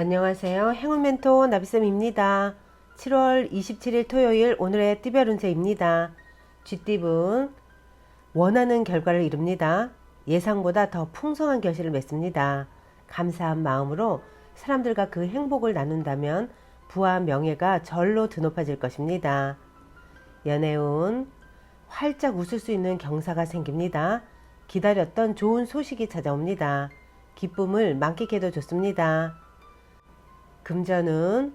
안녕하세요. 행운 멘토 나비쌤입니다. 7월 27일 토요일 오늘의 띠별 운세입니다. 쥐띠분 원하는 결과를 이룹니다. 예상보다 더 풍성한 결실을 맺습니다. 감사한 마음으로 사람들과 그 행복을 나눈다면 부와 명예가 절로 드높아질 것입니다. 연애운 활짝 웃을 수 있는 경사가 생깁니다. 기다렸던 좋은 소식이 찾아옵니다. 기쁨을 만끽해도 좋습니다. 금전은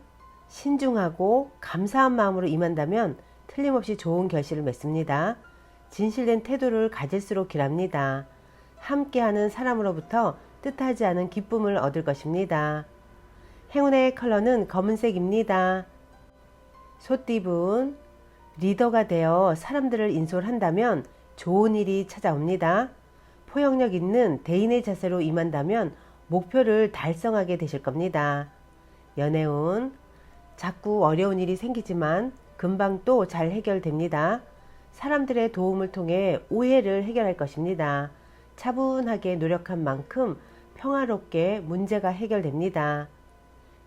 신중하고 감사한 마음으로 임한다면 틀림없이 좋은 결실을 맺습니다. 진실된 태도를 가질수록 길합니다. 함께하는 사람으로부터 뜻하지 않은 기쁨을 얻을 것입니다. 행운의 컬러는 검은색입니다. 소띠분 리더가 되어 사람들을 인솔한다면 좋은 일이 찾아옵니다. 포용력 있는 대인의 자세로 임한다면 목표를 달성하게 되실 겁니다. 연애운 자꾸 어려운 일이 생기지만 금방 또 잘 해결됩니다. 사람들의 도움을 통해 오해를 해결할 것입니다. 차분하게 노력한 만큼 평화롭게 문제가 해결됩니다.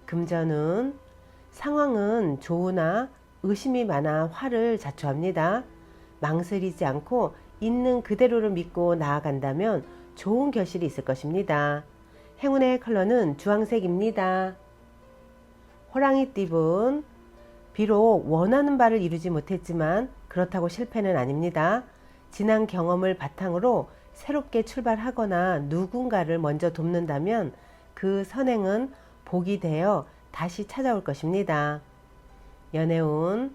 금전은 상황은 좋으나 의심이 많아 화를 자초합니다. 망설이지 않고 있는 그대로를 믿고 나아간다면 좋은 결실이 있을 것입니다. 행운의 컬러는 주황색입니다. 호랑이띠분 비록 원하는 바를 이루지 못했지만 그렇다고 실패는 아닙니다. 지난 경험을 바탕으로 새롭게 출발하거나 누군가를 먼저 돕는다면 그 선행은 복이 되어 다시 찾아올 것입니다. 연애운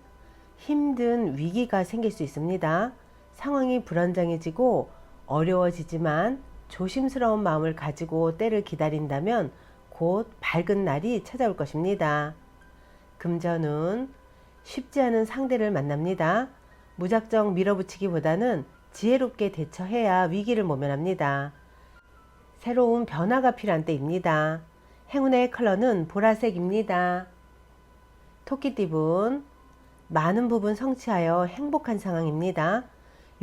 힘든 위기가 생길 수 있습니다. 상황이 불안정해지고 어려워지지만 조심스러운 마음을 가지고 때를 기다린다면 곧 밝은 날이 찾아올 것입니다. 금전은 쉽지 않은 상대를 만납니다. 무작정 밀어붙이기보다는 지혜롭게 대처해야 위기를 모면합니다. 새로운 변화가 필요한 때입니다. 행운의 컬러는 보라색입니다. 토끼띠분 많은 부분 성취하여 행복한 상황입니다.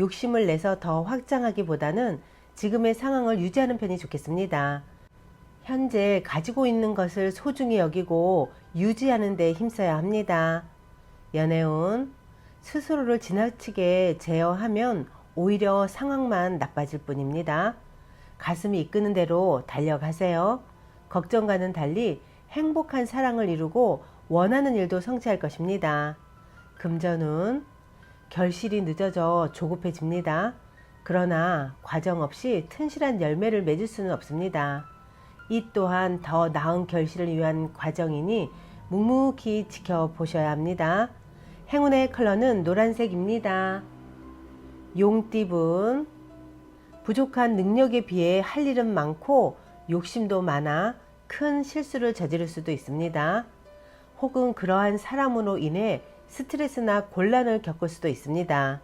욕심을 내서 더 확장하기보다는 지금의 상황을 유지하는 편이 좋겠습니다. 현재 가지고 있는 것을 소중히 여기고 유지하는 데 힘써야 합니다. 연애운 스스로를 지나치게 제어하면 오히려 상황만 나빠질 뿐입니다. 가슴이 이끄는 대로 달려가세요. 걱정과는 달리 행복한 사랑을 이루고 원하는 일도 성취할 것입니다. 금전은 결실이 늦어져 조급해집니다. 그러나 과정 없이 튼실한 열매를 맺을 수는 없습니다. 이 또한 더 나은 결실을 위한 과정이니 묵묵히 지켜보셔야 합니다. 행운의 컬러는 노란색입니다. 용띠분 부족한 능력에 비해 할 일은 많고 욕심도 많아 큰 실수를 저지를 수도 있습니다. 혹은 그러한 사람으로 인해 스트레스나 곤란을 겪을 수도 있습니다.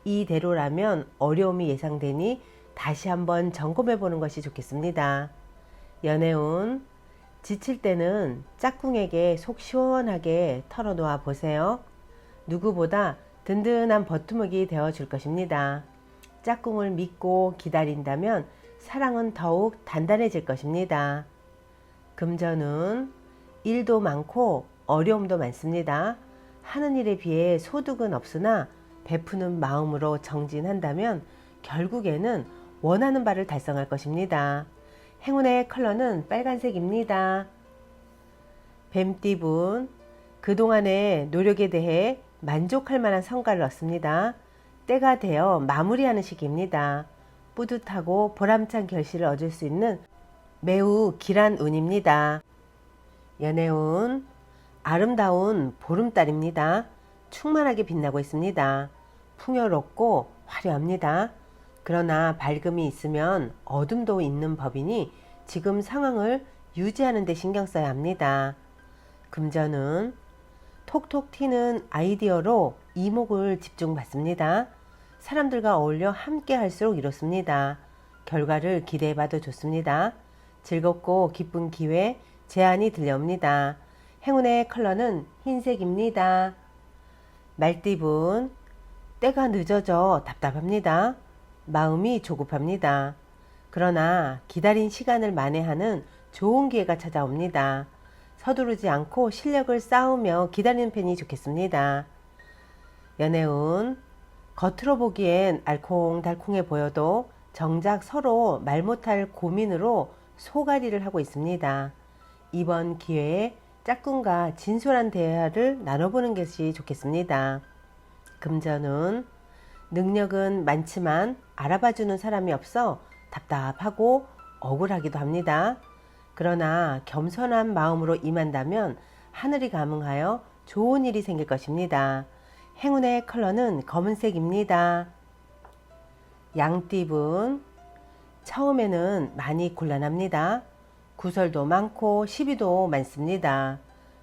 이대로라면 어려움이 예상되니 다시 한번 점검해 보는 것이 좋겠습니다. 연애운 지칠 때는 짝꿍에게 속 시원하게 털어놓아 보세요. 누구보다 든든한 버팀목이 되어 줄 것입니다. 짝꿍을 믿고 기다린다면 사랑은 더욱 단단해질 것입니다. 금전은 일도 많고 어려움도 많습니다. 하는 일에 비해 소득은 없으나 베푸는 마음으로 정진한다면 결국에는 원하는 바를 달성할 것입니다. 행운의 컬러는 빨간색입니다. 뱀띠분 그동안의 노력에 대해 만족할 만한 성과를 얻습니다. 때가 되어 마무리하는 시기입니다. 뿌듯하고 보람찬 결실을 얻을 수 있는 매우 길한 운입니다. 연애운 아름다운 보름달입니다. 충만하게 빛나고 있습니다. 풍요롭고 화려합니다. 그러나 밝음이 있으면 어둠도 있는 법이니 지금 상황을 유지하는 데 신경 써야 합니다. 금전은 톡톡 튀는 아이디어로 이목을 집중받습니다. 사람들과 어울려 함께 할수록 이롭습니다. 결과를 기대해봐도 좋습니다. 즐겁고 기쁜 기회, 제안이 들려옵니다. 행운의 컬러는 흰색입니다. 말띠분 때가 늦어져 답답합니다. 마음이 조급합니다. 그러나 기다린 시간을 만회하는 좋은 기회가 찾아옵니다. 서두르지 않고 실력을 쌓으며 기다리는 편이 좋겠습니다. 연애운, 겉으로 보기엔 알콩달콩해 보여도 정작 서로 말 못할 고민으로 소갈이를 하고 있습니다. 이번 기회에 짝꿍과 진솔한 대화를 나눠보는 것이 좋겠습니다. 금전운, 능력은 많지만 알아봐주는 사람이 없어 답답하고 억울하기도 합니다. 그러나 겸손한 마음으로 임한다면 하늘이 감응하여 좋은 일이 생길 것입니다. 행운의 컬러는 검은색입니다. 양띠분, 처음에는 많이 곤란합니다. 구설도 많고 시비도 많습니다.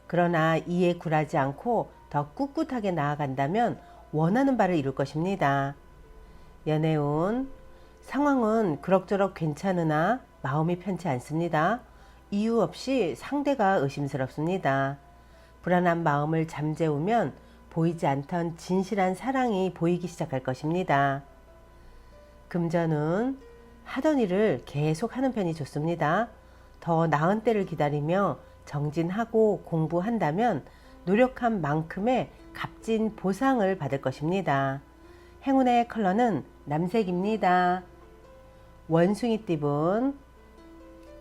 그러나 이에 굴하지 않고 더 꿋꿋하게 나아간다면 원하는 바를 이룰 것입니다. 연애운, 상황은 그럭저럭 괜찮으나 마음이 편치 않습니다. 이유 없이 상대가 의심스럽습니다. 불안한 마음을 잠재우면 보이지 않던 진실한 사랑이 보이기 시작할 것입니다. 금전은 하던 일을 계속 하는 편이 좋습니다. 더 나은 때를 기다리며 정진하고 공부한다면 노력한 만큼의 값진 보상을 받을 것입니다. 행운의 컬러는 남색입니다. 원숭이띠분,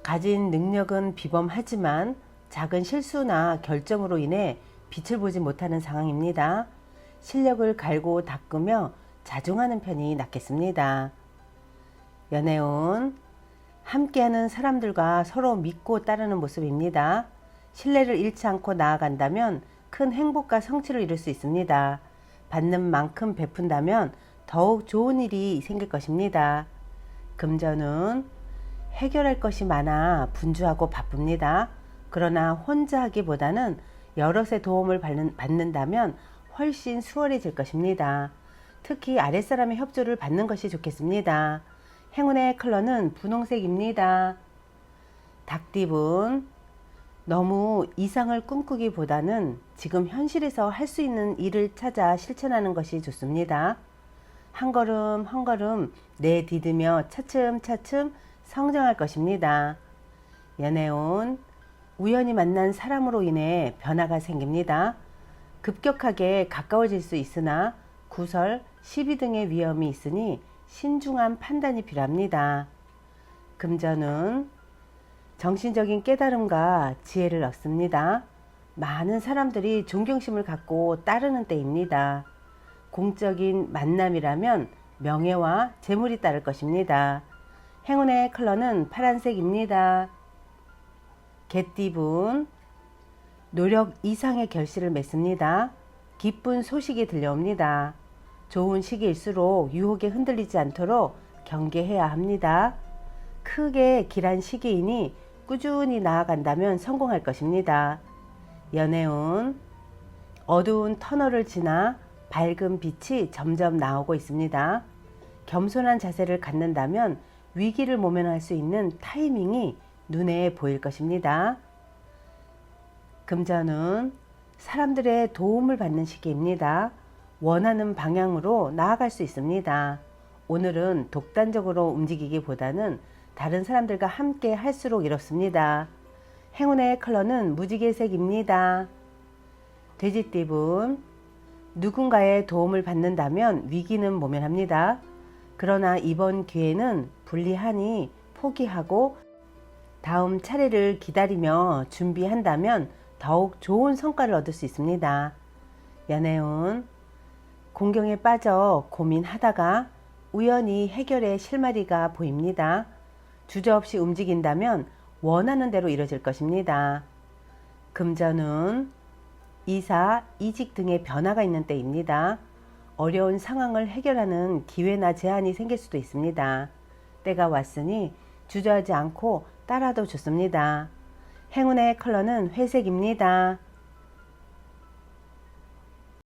가진 능력은 비범하지만 작은 실수나 결정으로 인해 빛을 보지 못하는 상황입니다. 실력을 갈고 닦으며 자중하는 편이 낫겠습니다. 연애운, 함께하는 사람들과 서로 믿고 따르는 모습입니다. 신뢰를 잃지 않고 나아간다면 큰 행복과 성취를 이룰 수 있습니다. 받는 만큼 베푼다면 더욱 좋은 일이 생길 것입니다. 금전은 해결할 것이 많아 분주하고 바쁩니다. 그러나 혼자 하기보다는 여럿의 도움을 받는다면 훨씬 수월해질 것입니다. 특히 아랫사람의 협조를 받는 것이 좋겠습니다. 행운의 컬러는 분홍색입니다. 닭띠분, 너무 이상을 꿈꾸기보다는 지금 현실에서 할 수 있는 일을 찾아 실천하는 것이 좋습니다. 한 걸음 한 걸음 내디디며 차츰차츰 성장할 것입니다. 연애운, 우연히 만난 사람으로 인해 변화가 생깁니다. 급격하게 가까워질 수 있으나 구설, 시비 등의 위험이 있으니 신중한 판단이 필요합니다. 금전은 정신적인 깨달음과 지혜를 얻습니다. 많은 사람들이 존경심을 갖고 따르는 때입니다. 공적인 만남이라면 명예와 재물이 따를 것입니다. 행운의 컬러는 파란색입니다. 개띠분, 노력 이상의 결실을 맺습니다. 기쁜 소식이 들려옵니다. 좋은 시기일수록 유혹에 흔들리지 않도록 경계해야 합니다. 크게 길한 시기이니 꾸준히 나아간다면 성공할 것입니다. 연애운, 어두운 터널을 지나 밝은 빛이 점점 나오고 있습니다. 겸손한 자세를 갖는다면 위기를 모면할 수 있는 타이밍이 눈에 보일 것입니다. 금전은 사람들의 도움을 받는 시기입니다. 원하는 방향으로 나아갈 수 있습니다. 오늘은 독단적으로 움직이기보다는 다른 사람들과 함께 할수록 이롭습니다. 행운의 컬러는 무지개색입니다. 돼지띠분, 누군가의 도움을 받는다면 위기는 모면합니다. 그러나 이번 기회는 불리하니 포기하고 다음 차례를 기다리며 준비한다면 더욱 좋은 성과를 얻을 수 있습니다. 연애운, 공경에 빠져 고민하다가 우연히 해결의 실마리가 보입니다. 주저없이 움직인다면 원하는 대로 이루어질 것입니다. 금전은 이사, 이직 등의 변화가 있는 때입니다. 어려운 상황을 해결하는 기회나 제한이 생길 수도 있습니다. 때가 왔으니 주저하지 않고 따라도 좋습니다. 행운의 컬러는 회색입니다.